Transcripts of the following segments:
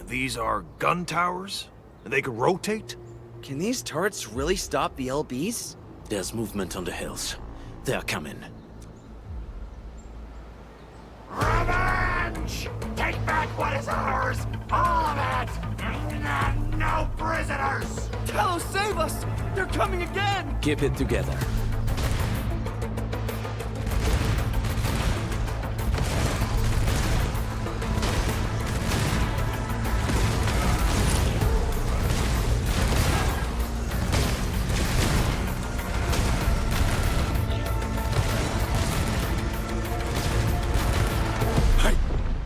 These are gun towers? They can rotate? Can these turrets really stop the LBs? There's movement on the hills. They're coming. Revenge! Take back what is ours! All of it! No prisoners! Talos, save us! They're coming again! Keep it together.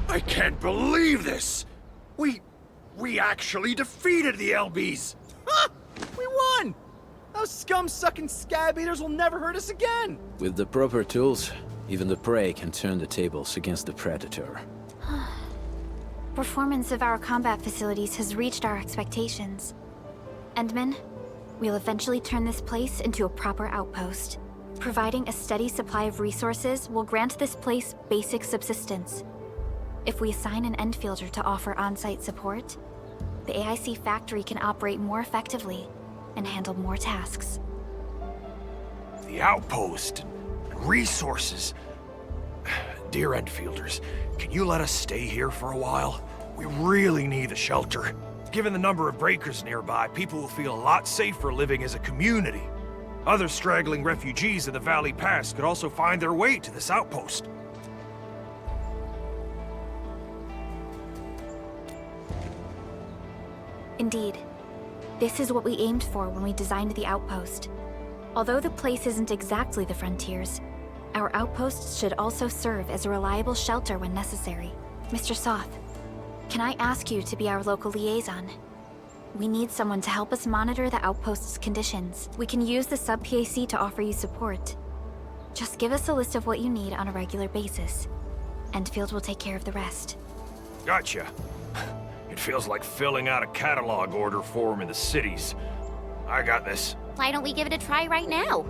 I can't believe this! We actually defeated the LBs! Ha! We won! Those scum-sucking scab eaters will never hurt us again! With the proper tools, even the prey can turn the tables against the predator. Performance of our combat facilities has reached our expectations. Endman, we'll eventually turn this place into a proper outpost. Providing a steady supply of resources will grant this place basic subsistence. If we assign an Endfielder to offer on-site support, the AIC factory can operate more effectively and handle more tasks. The outpost and resources. Dear Enfielders, can you let us stay here for a while? We really need a shelter. Given the number of breakers nearby, people will feel a lot safer living as a community. Other straggling refugees in the Valley Pass could also find their way to this outpost. Indeed. This is what we aimed for when we designed the outpost. Although the place isn't exactly the frontiers, our outposts should also serve as a reliable shelter when necessary. Mr. Soth, can I ask you to be our local liaison? We need someone to help us monitor the outpost's conditions. We can use the sub-PAC to offer you support. Just give us a list of what you need on a regular basis. Endfield will take care of the rest. Gotcha. It feels like filling out a catalog order form in the cities. I got this. Why don't we give it a try right now?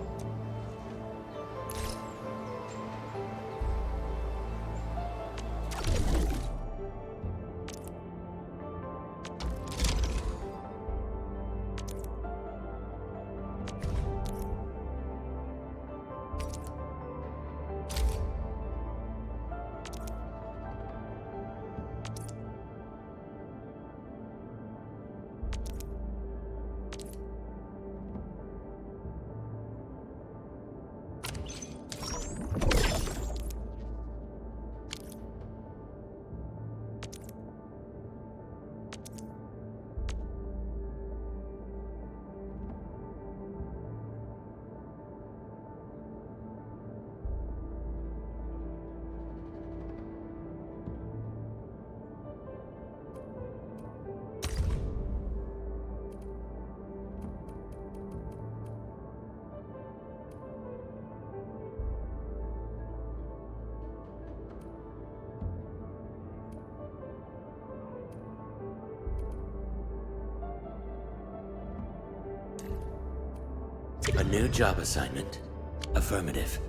A new job assignment. Affirmative.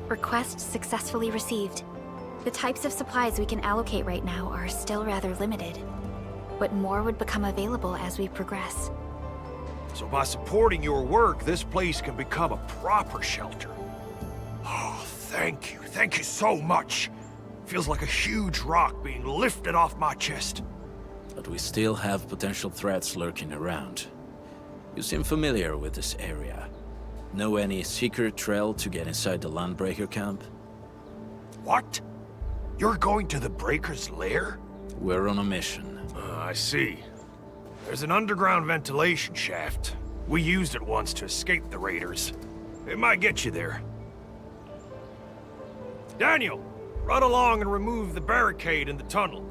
Request successfully received. The types of supplies we can allocate right now are still rather limited, but more would become available as we progress. So by supporting your work, this place can become a proper shelter. Oh, thank you so much. Feels like a huge rock being lifted off my chest. But we still have potential threats lurking around. You seem familiar with this area. Know any secret trail to get inside the Landbreaker camp? What? You're going to the Breaker's lair? We're on a mission. I see. There's an underground ventilation shaft. We used it once to escape the raiders. It might get you there. Daniel, run along and remove the barricade in the tunnel.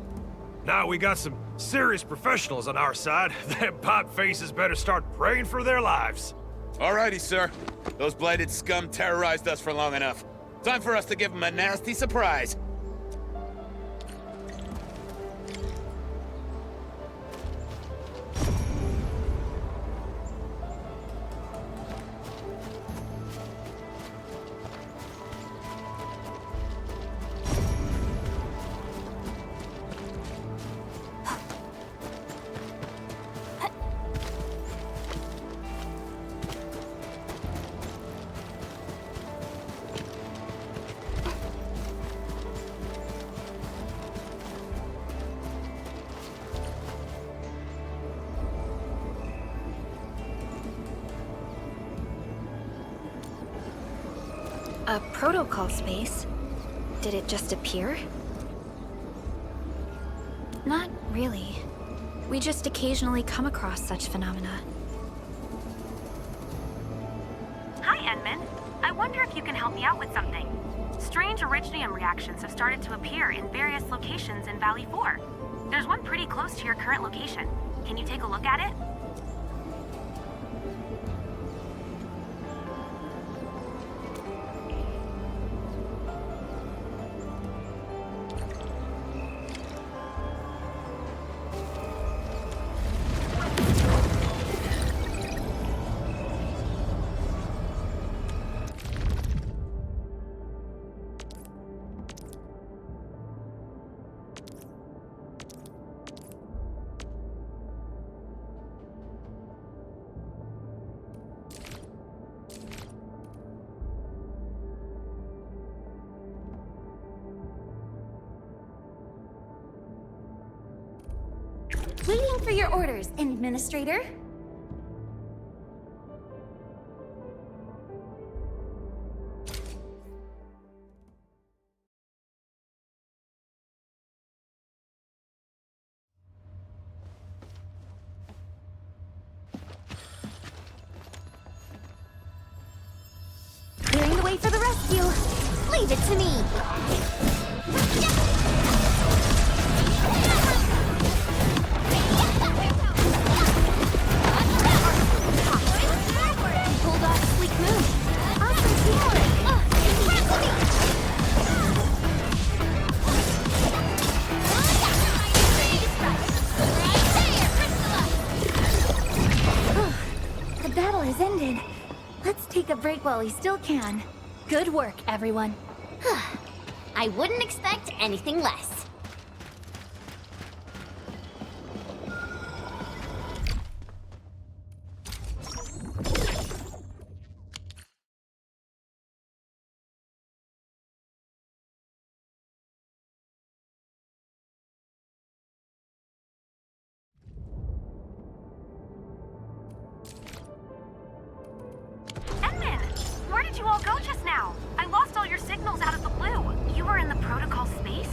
Now we got some serious professionals on our side. Them pot faces better start praying for their lives. Alrighty, sir. Those blighted scum terrorized us for long enough. Time for us to give them a nasty surprise. A protocol space? Did it just appear? Not really. We just occasionally come across such phenomena. Hi, Edmund. I wonder if you can help me out with something. Strange Originium reactions have started to appear in various locations in Valley 4. There's one pretty close to your current location. Can you take a look at it? Waiting for your orders, Administrator. Clearing the way for the rescue. Leave it to me. Pulled off a sleek move. Awesome teamwork. The battle has ended. Let's take a break while we still can. Good work, everyone. I wouldn't expect anything less. Edmund! Where did you all go just now? I lost all your signals out of the blue. You were in the protocol space?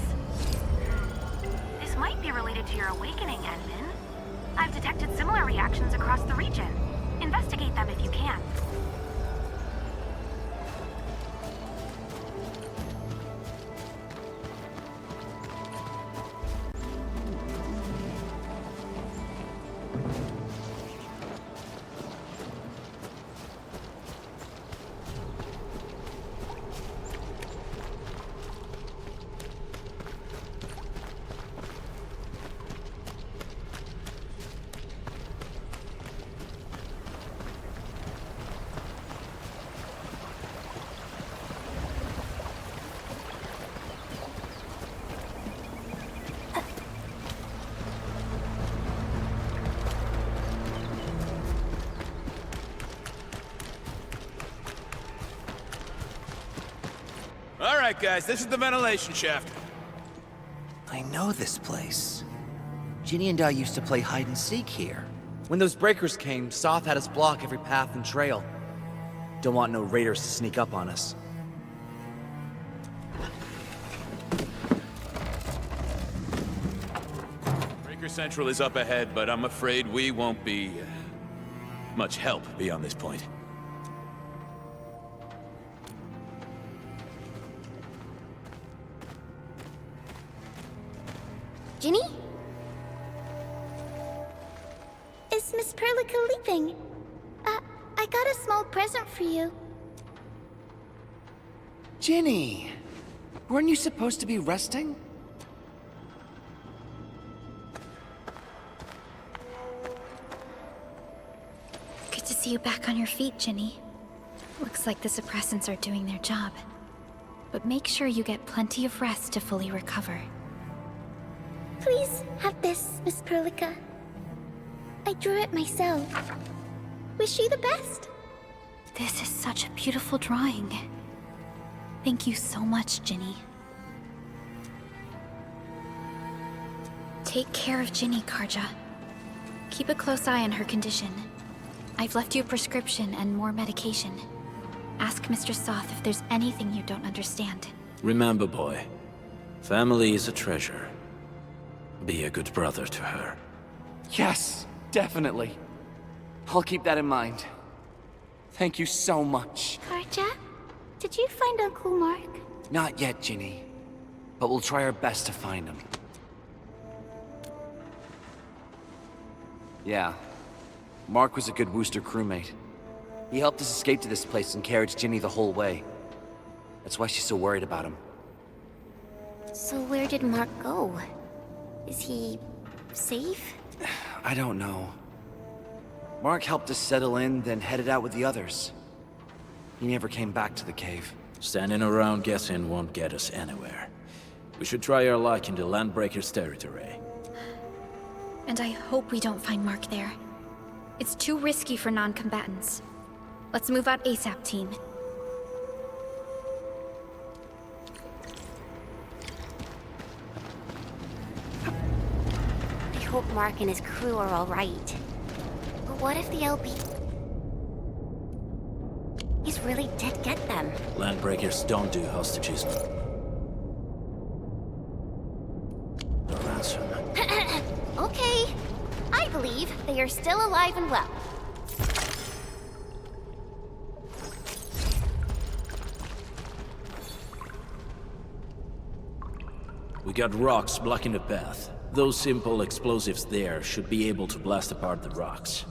This might be related to your awakening, Edmund. I've detected similar reactions across the region. Investigate them if you can. Alright, guys, this is the ventilation shaft. know this place. Ginny and I used to play hide and seek here. When those breakers came, Soth had us block every path and trail. Don't want no raiders to sneak up on us. Breaker Central is up ahead, but I'm afraid we won't be much help beyond this point. Ginny? Is Miss Perlica leaving? I got a small present for you. Ginny! Weren't you supposed to be resting? Good to see you back on your feet, Ginny. Looks like the suppressants are doing their job. But make sure you get plenty of rest to fully recover. Please have this, Miss Perlica. I drew it myself. Wish you the best. This is such a beautiful drawing. Thank you so much, Ginny. Take care of Ginny, Karja. Keep a close eye on her condition. I've left you a prescription and more medication. Ask Mr. Soth if there's anything you don't understand. Remember, boy, family is a treasure. Be a good brother to her. Yes, definitely. I'll keep that in mind. Thank you so much. Karja, did you find Uncle Mark? Not yet, Ginny. But we'll try our best to find him. Yeah. Mark was a good Wooster crewmate. He helped us escape to this place and carried Ginny the whole way. That's why she's so worried about him. So where did Mark go? Is he safe? I don't know. Mark helped us settle in, then headed out with the others. He never came back to the cave. Standing around guessing won't get us anywhere. We should try our luck in the Landbreakers' territory. And I hope we don't find Mark there. It's too risky for non-combatants. Let's move out ASAP, team. I hope Mark and his crew are all right. But what if the He's really did get them? Landbreakers don't do hostages. The ransom. Okay. I believe they are still alive and well. We got rocks blocking the path. Those simple explosives there should be able to blast apart the rocks.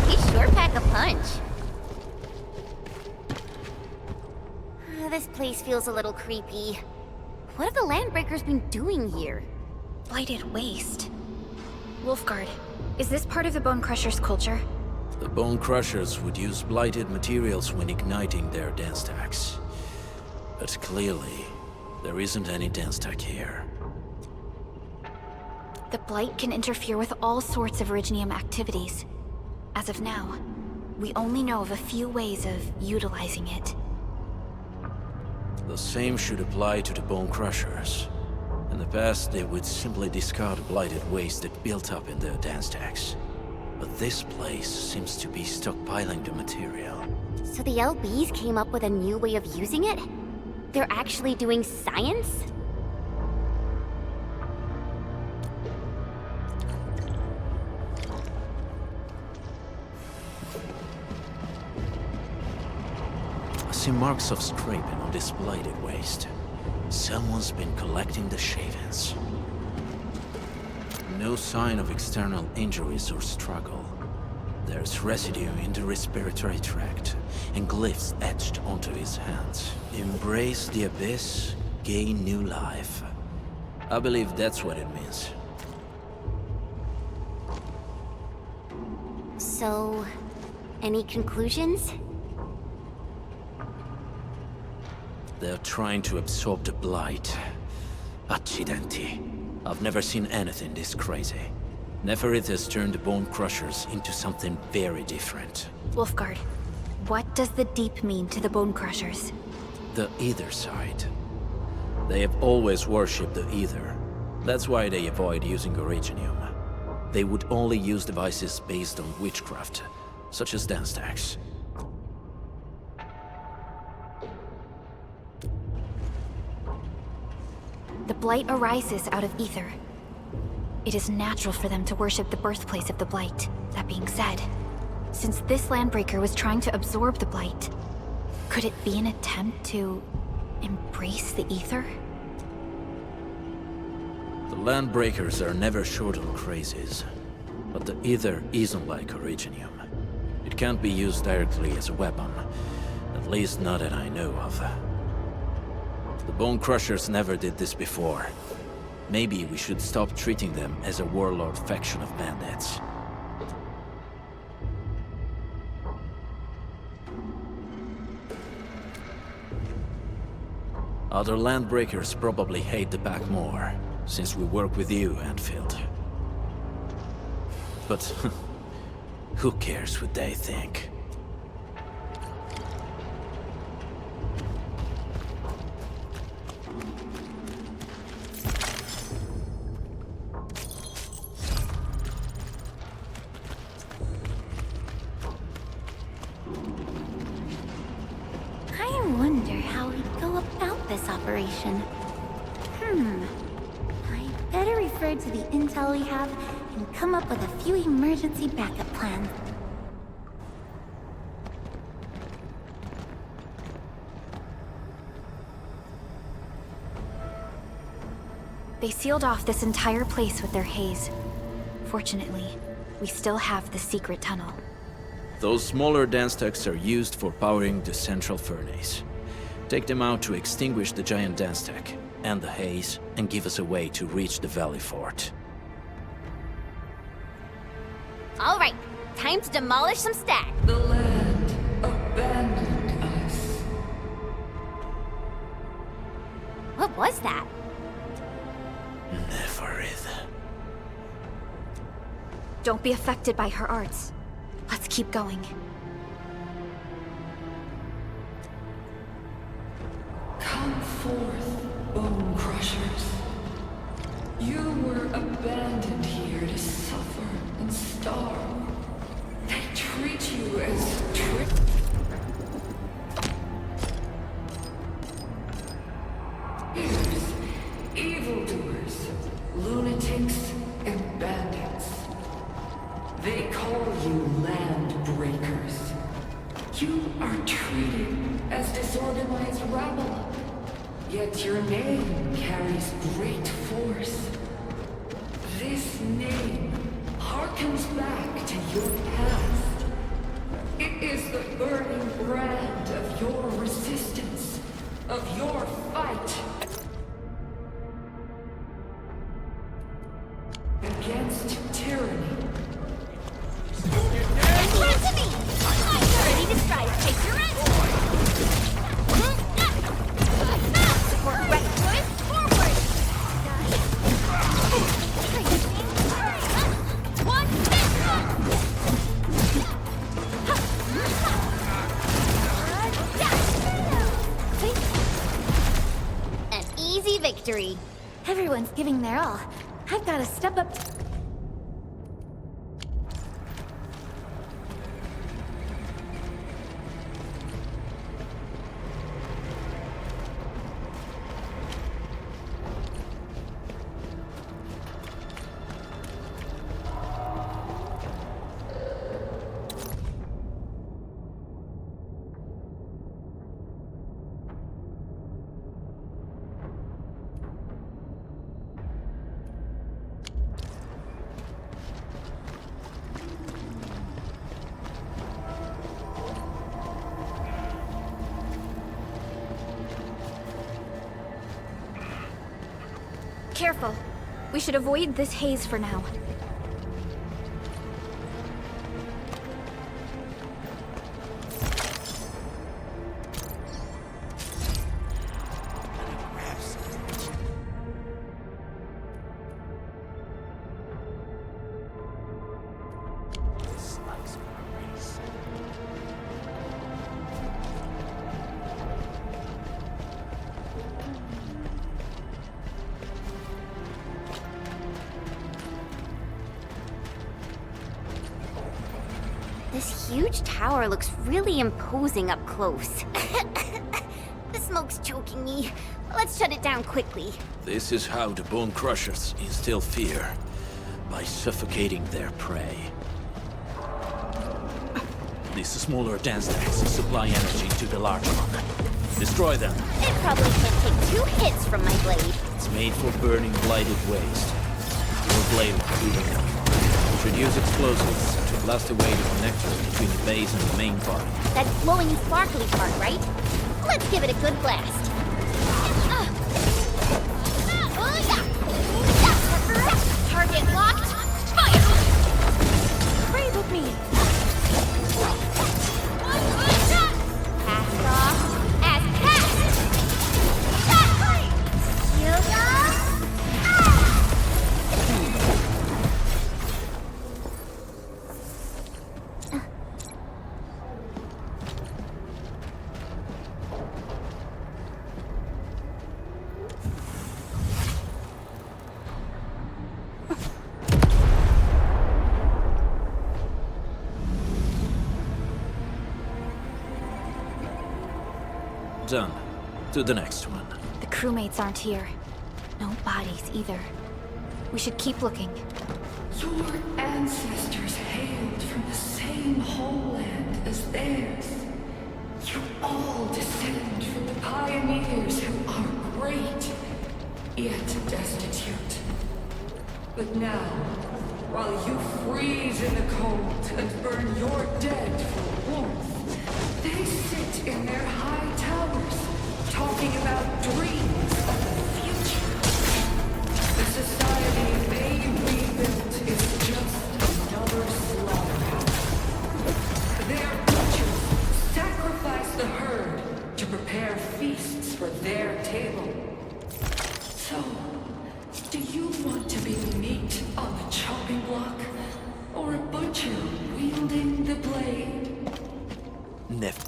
He sure pack a punch. This place feels a little creepy. What have the Landbreakers been doing here? Blighted waste. Wolfguard, is this part of the Bone Crusher's culture? The Bone Crushers would use blighted materials when igniting their dance stacks. But clearly, there isn't any dance stack here. The Blight can interfere with all sorts of Originium activities. As of now, we only know of a few ways of utilizing it. The same should apply to the Bone Crushers. In the past, they would simply discard blighted waste that built up in their dance stacks. But this place seems to be stockpiling the material. So the LBs came up with a new way of using it? They're actually doing science? I see marks of scraping on this blighted waste. Someone's been collecting the shavings. No sign of external injuries or struggle. There's residue in the respiratory tract, and glyphs etched onto his hands. Embrace the abyss, gain new life. I believe that's what it means. So, any conclusions? They're trying to absorb the blight. Accidenti. I've never seen anything this crazy. Neferith has turned the Bone Crushers into something very different. Wolfguard, what does the Deep mean to the Bone Crushers? The Ether side. They have always worshipped the Ether. That's why they avoid using Originium. They would only use devices based on witchcraft, such as dance stacks. The Blight arises out of Ether. It is natural for them to worship the birthplace of the Blight. That being said, since this Landbreaker was trying to absorb the Blight, could it be an attempt to embrace the Ether? The Landbreakers are never short on crazes, but the Ether isn't like Originium. It can't be used directly as a weapon, at least not that I know of. The Bone Crushers never did this before. Maybe we should stop treating them as a warlord faction of bandits. Other Landbreakers probably hate the pack more, since we work with you, Endfield. But who cares what they think? I wonder how we'd go about this operation. I better refer to the intel we have and come up with a few emergency backup plans. They sealed off this entire place with their haze. Fortunately, we still have the secret tunnel. Those smaller dance stacks are used for powering the central furnace. Take them out to extinguish the giant dance stack and the haze, and give us a way to reach the Valley Fort. All right, time to demolish some stacks. The land abandoned us. What was that? Neferith. Don't be affected by her arts. Let's keep going. Come forth, Bone Crushers. You were abandoned here to suffer and starve. They treat you as evildoers, lunatics, and bandits. They call you Landbreakers. You are treated as disorganized rabble. Yet your name carries great force. This name harkens back to your past. It is the burning brand of your resistance, of your fight against tyranny. Come to me! I'm ready to strive. Take your end! Support ready. Forward! One, an easy victory. Everyone's giving their all. I've got to step up. Careful. We should avoid this haze for now. huge tower looks really imposing up close. The smoke's choking me. Let's shut it down quickly. This is how the Bone Crushers instill fear, by suffocating their prey. These smaller dance stacks supply energy to the large one. Destroy them. It probably can't take 2 hits from my blade. It's made for burning blighted waste. Your blade will healing them. Introduce explosives to blast away the connector between the base and the main part. That glowing sparkly part, right? Let's give it a good blast. Target locked. Fire! Pray with me. Cast off as cast. Done. To the next one. The crewmates aren't here. No bodies either. We should keep looking. Your ancestors hailed from the same homeland as theirs. You all descend from the pioneers who are great, yet destitute. But now, while you freeze in the cold and burn your dead for warmth, they sit in their high towers, talking about dreams of the future. The society they rebuilt is just another slaughterhouse. Their butchers sacrifice the herd to prepare feasts for their table. So, do you want to be meat on the chopping block, or a butcher wielding the blade? Never.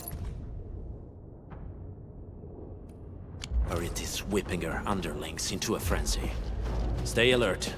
Or it is whipping her underlings into a frenzy. Stay alert.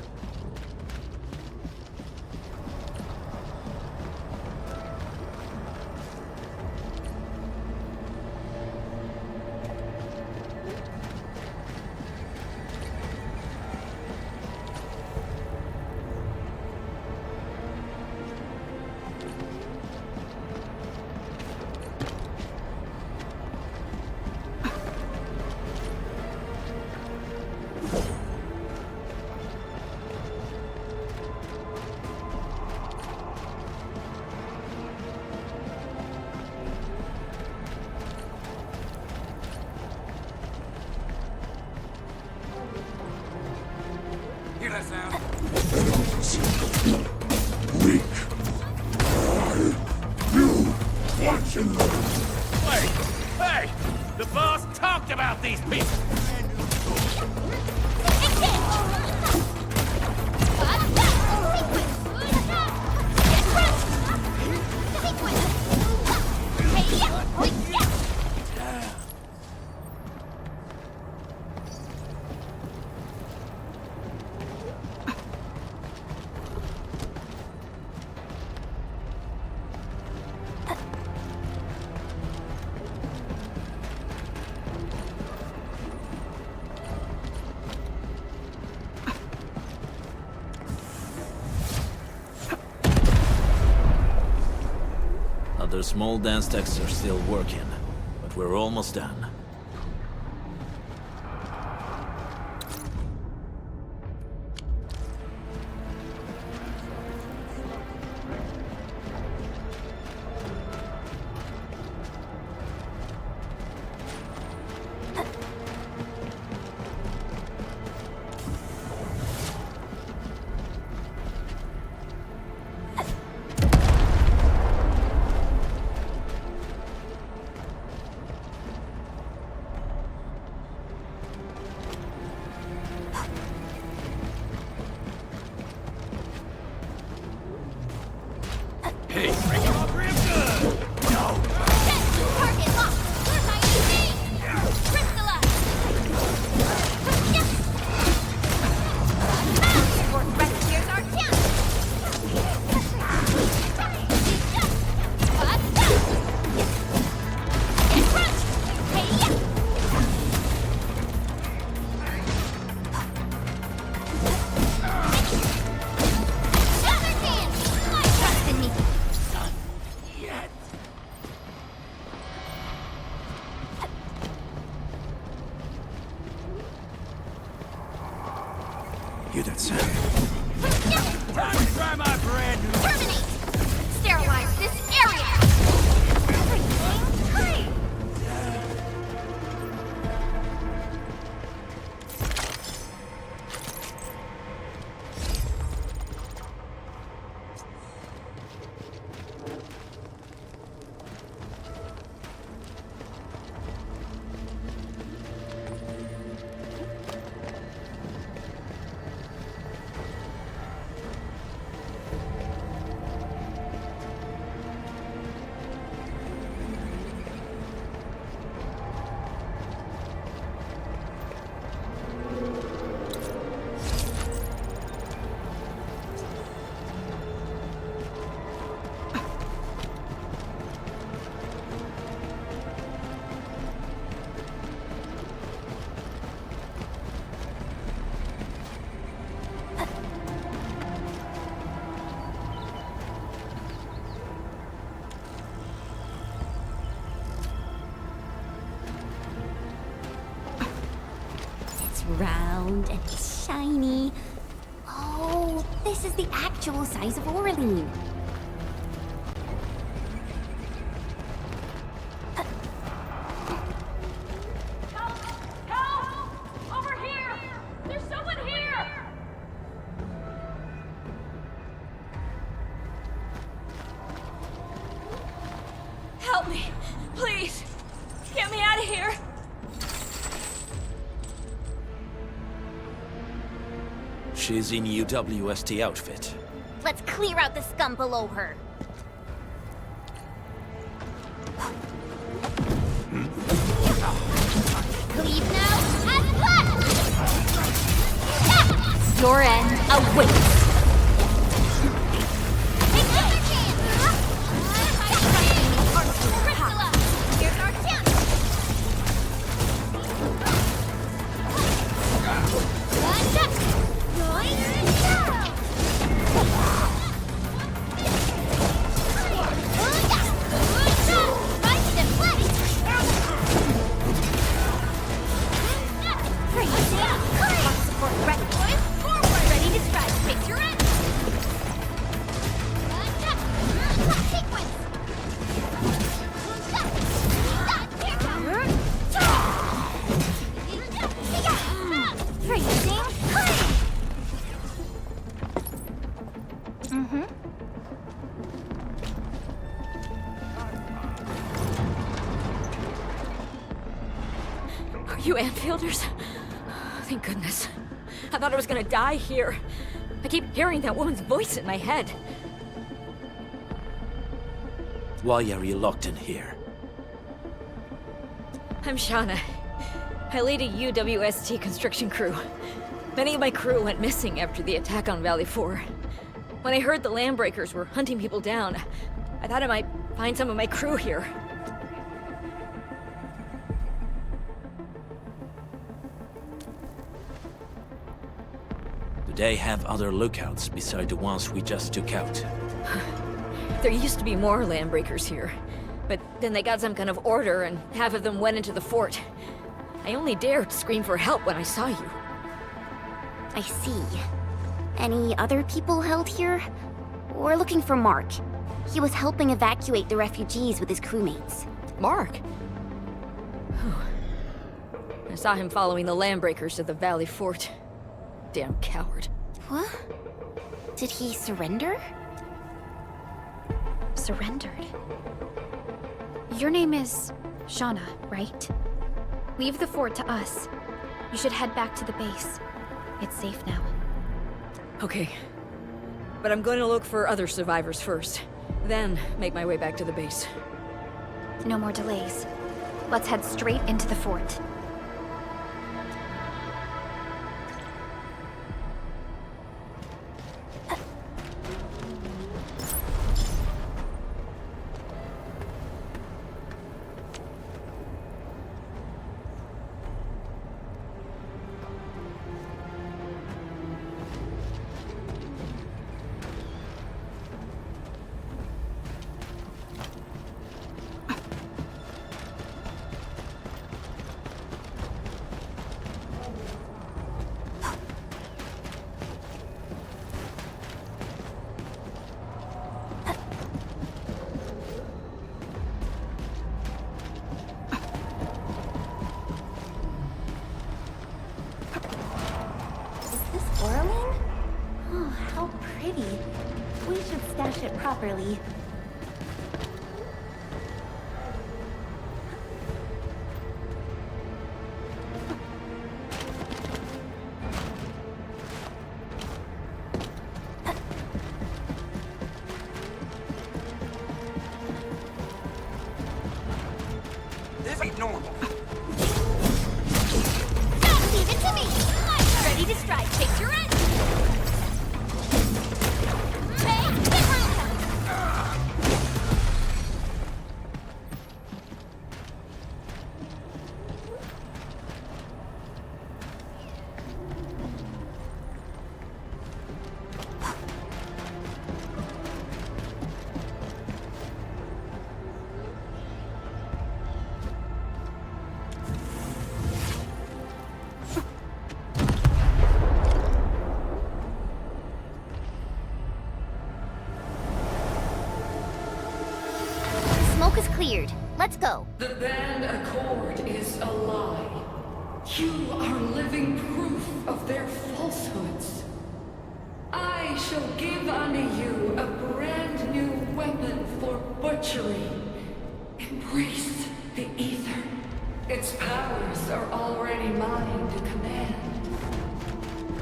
Hey! The boss talked about these people! Other small dance stacks are still working, but we're almost done. Arknights. Time to try my brand new... Terminate! Sterilize this area! Everything clean! Round and shiny. Oh, this is the actual size of Oraline. Help! Over here! There's someone here! Help me! Please! Get me out of here! She's in UWST outfit. Let's clear out the scum below her. Cleave now and cut! Your end awaits. Take another chance! Here's our chance! Are you Enfielders? Thank goodness. I thought I was gonna die here. I keep hearing that woman's voice in my head. Why are you locked in here? I'm Shauna. I lead a UWST construction crew. Many of my crew went missing after the attack on Valley 4. When I heard the Landbreakers were hunting people down, I thought I might find some of my crew here. Do they have other lookouts beside the ones we just took out? There used to be more Landbreakers here, but then they got some kind of order and half of them went into the fort. I only dared scream for help when I saw you. I see. Any other people held here? We're looking for Mark. He was helping evacuate the refugees with his crewmates. Mark? I saw him following the Landbreakers to the Valley Fort. Damn coward. What? Did he surrender? Surrendered. Your name is Shauna, right? Leave the fort to us. You should head back to the base. It's safe now. Okay. But I'm going to look for other survivors first. Then make my way back to the base. No more delays. Let's head straight into the fort. it properly. This ain't normal. Leave it to me! Ready to strike, take your end! Smoke is cleared. Let's go. The band accord is a lie. You are living proof of their falsehoods. I shall give unto you a brand new weapon for butchery. Embrace the ether. Its powers are already mine to command.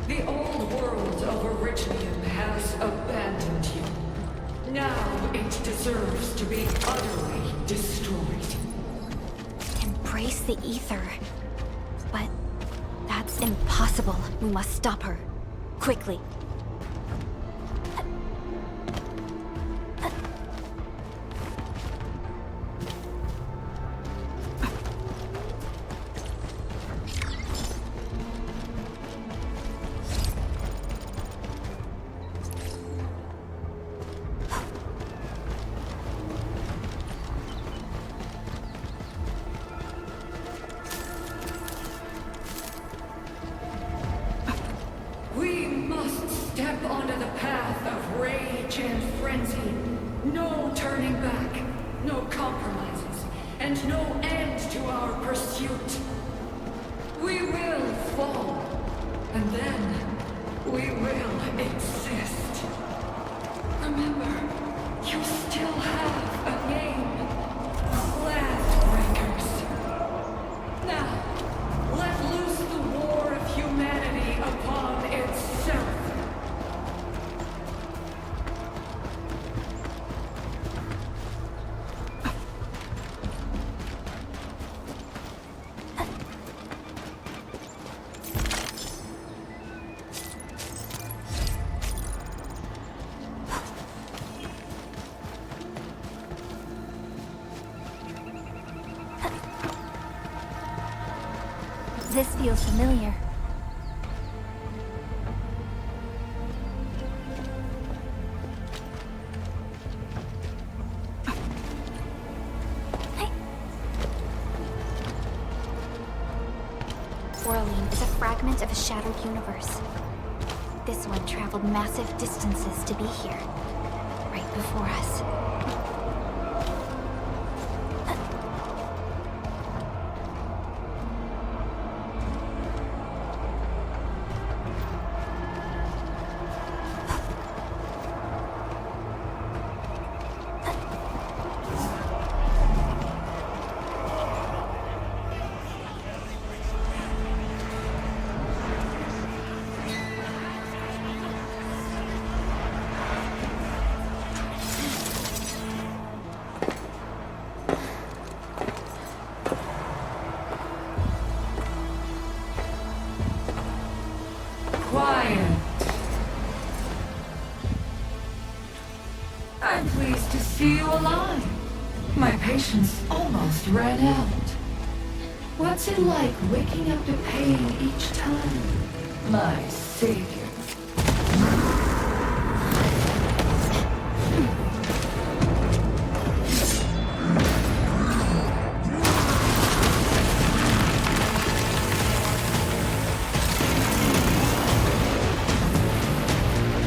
The old world of Originium has abandoned you. Now it deserves to be utterly destroyed. Embrace the ether. But that's impossible. We must stop her. Quickly. We must step onto the path of rage and frenzy. No turning back, no compromises, and no end to our pursuit. We will fall, and then we will exist. Remember, you still have a name. Landbreakers. Now, let loose the war of humanity upon itself. This feels familiar. Orlean is a fragment of a shattered universe. This one traveled massive distances to be here, right before us. Quiet. I'm pleased to see you alive. My patience almost ran out. What's it like waking up to pain each time? My savior.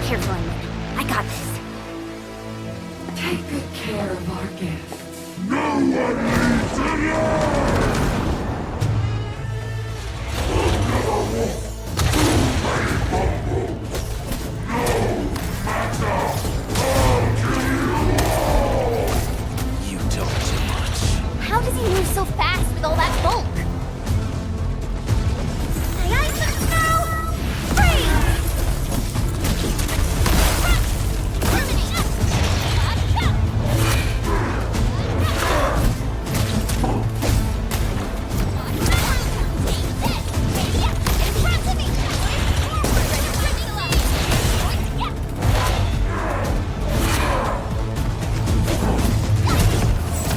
Careful, Inman. I got this. Take good care of our guests. No one needs to know! does he move so fast with all that bulk? Aye, aye, snow! Freeze!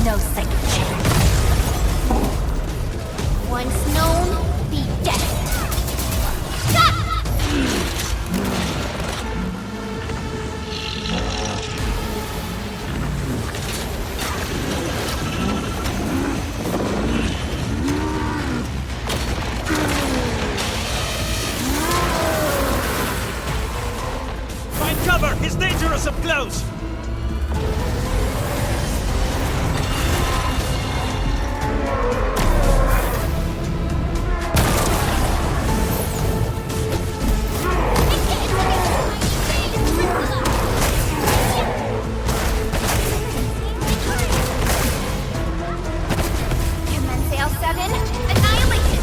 No second chance. Once known, be destined. Find cover! He's dangerous up close! Commence L7, annihilation!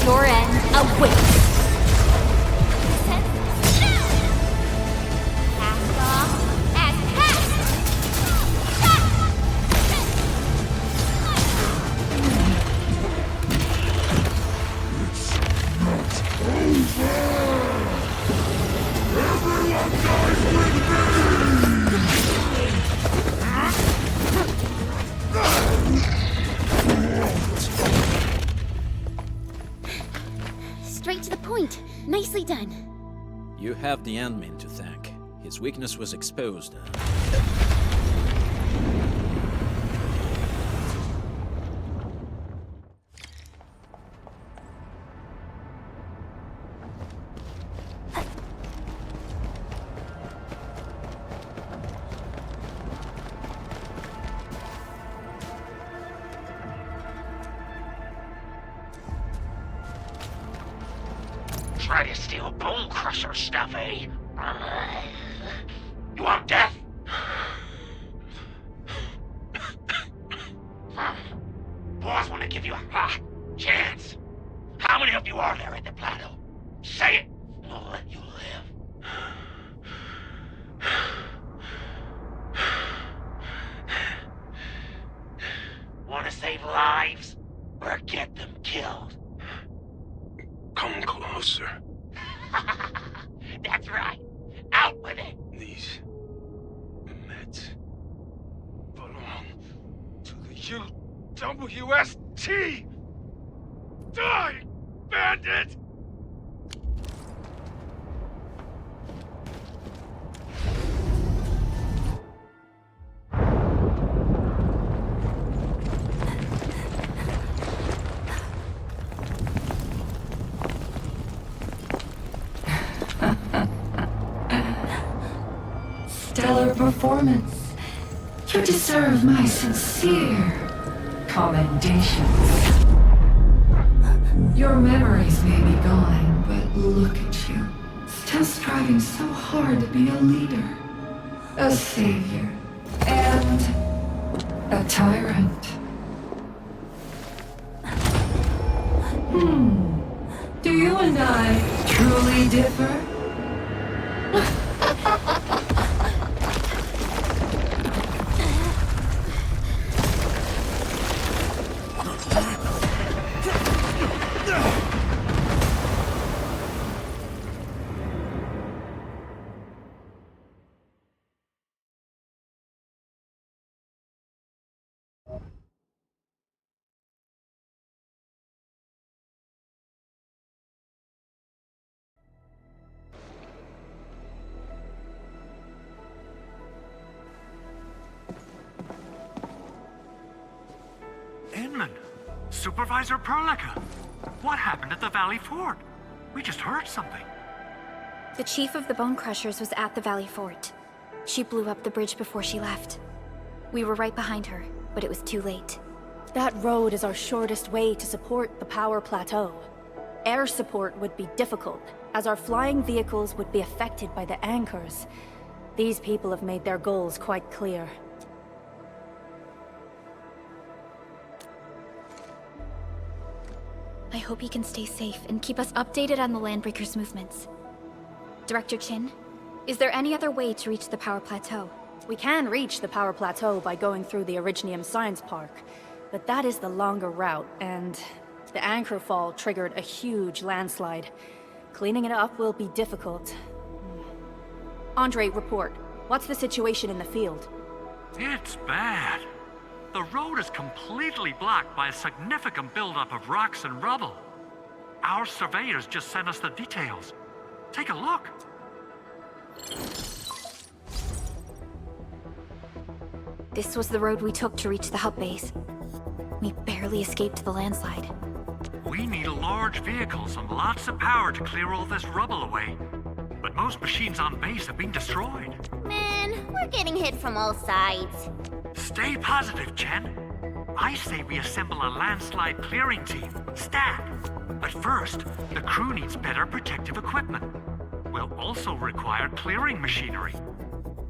Your end awaits. Cast off and straight to the point. Nicely done. You have the admin to thank. His weakness was exposed. Try to steal Bone Crusher stuff, eh? You want death? Boss want to give you a chance. How many of you are there at the plateau? Say it, and I'll let you live. Want to save lives? Or get them killed? Come closer. That's right. Out with it. These meds belong to the UWST. Die, bandit! Stellar performance. You deserve my sincere commendations. Your memories may be gone, but look at you. Still striving so hard to be a leader, a savior, and a tyrant. Do you and I truly differ? Inman, Supervisor Perlica, what happened at the Valley Fort? We just heard something. The chief of the Bone Crushers was at the Valley Fort. She blew up the bridge before she left. We were right behind her, but it was too late. That road is our shortest way to support the power plateau. Air support would be difficult, as our flying vehicles would be affected by the anchors. These people have made their goals quite clear. I hope he can stay safe and keep us updated on the Landbreakers' movements. Director Chin, is there any other way to reach the power plateau? We can reach the power plateau by going through the Originium Science Park, but that is the longer route, and the anchor fall triggered a huge landslide. Cleaning it up will be difficult. Andre, report. What's the situation in the field? It's bad. The road is completely blocked by a significant buildup of rocks and rubble. Our surveyors just sent us the details. Take a look. This was the road we took to reach the hub base. We barely escaped the landslide. We need large vehicles and lots of power to clear all this rubble away. But most machines on base have been destroyed. Man, we're getting hit from all sides. Stay positive, Chen. I say we assemble a landslide clearing team, stat. But first, the crew needs better protective equipment. We'll also require clearing machinery.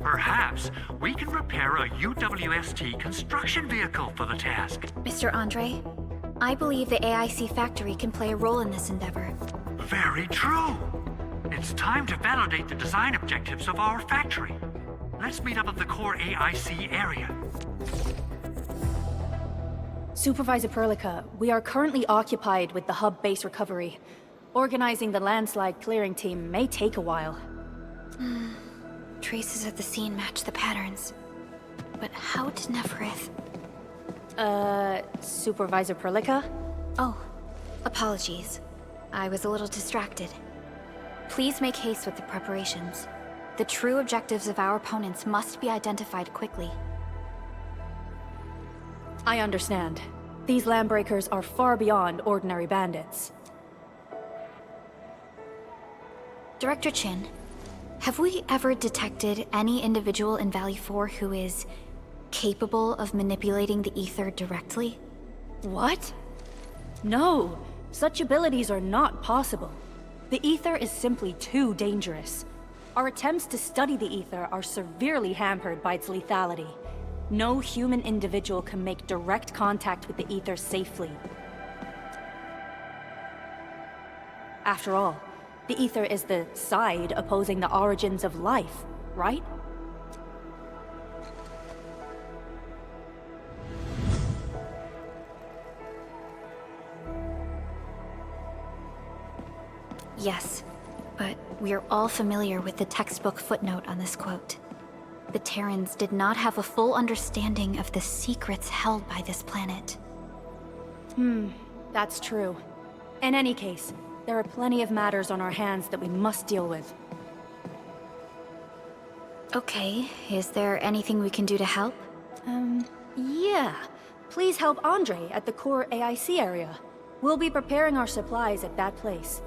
Perhaps we can repair a UWST construction vehicle for the task. Mr. Andre, I believe the AIC factory can play a role in this endeavor. Very true. It's time to validate the design objectives of our factory. Let's meet up at the core AIC area. Supervisor Perlica, we are currently occupied with the hub base recovery. Organizing the landslide clearing team may take a while. Traces at the scene match the patterns. But how did Neferith... Supervisor Perlica? Oh, apologies. I was a little distracted. Please make haste with the preparations. The true objectives of our opponents must be identified quickly. I understand. These Landbreakers are far beyond ordinary bandits. Director Chin, have we ever detected any individual in Valley 4 who is capable of manipulating the ether directly? What? No, such abilities are not possible. The ether is simply too dangerous. Our attempts to study the ether are severely hampered by its lethality. No human individual can make direct contact with the ether safely. After all, the ether is the side opposing the origins of life, right? Yes, but we are all familiar with the textbook footnote on this quote. The Terrans did not have a full understanding of the secrets held by this planet. That's true. In any case, there are plenty of matters on our hands that we must deal with. Okay, is there anything we can do to help? Yeah. Please help Andre at the core AIC area. We'll be preparing our supplies at that place.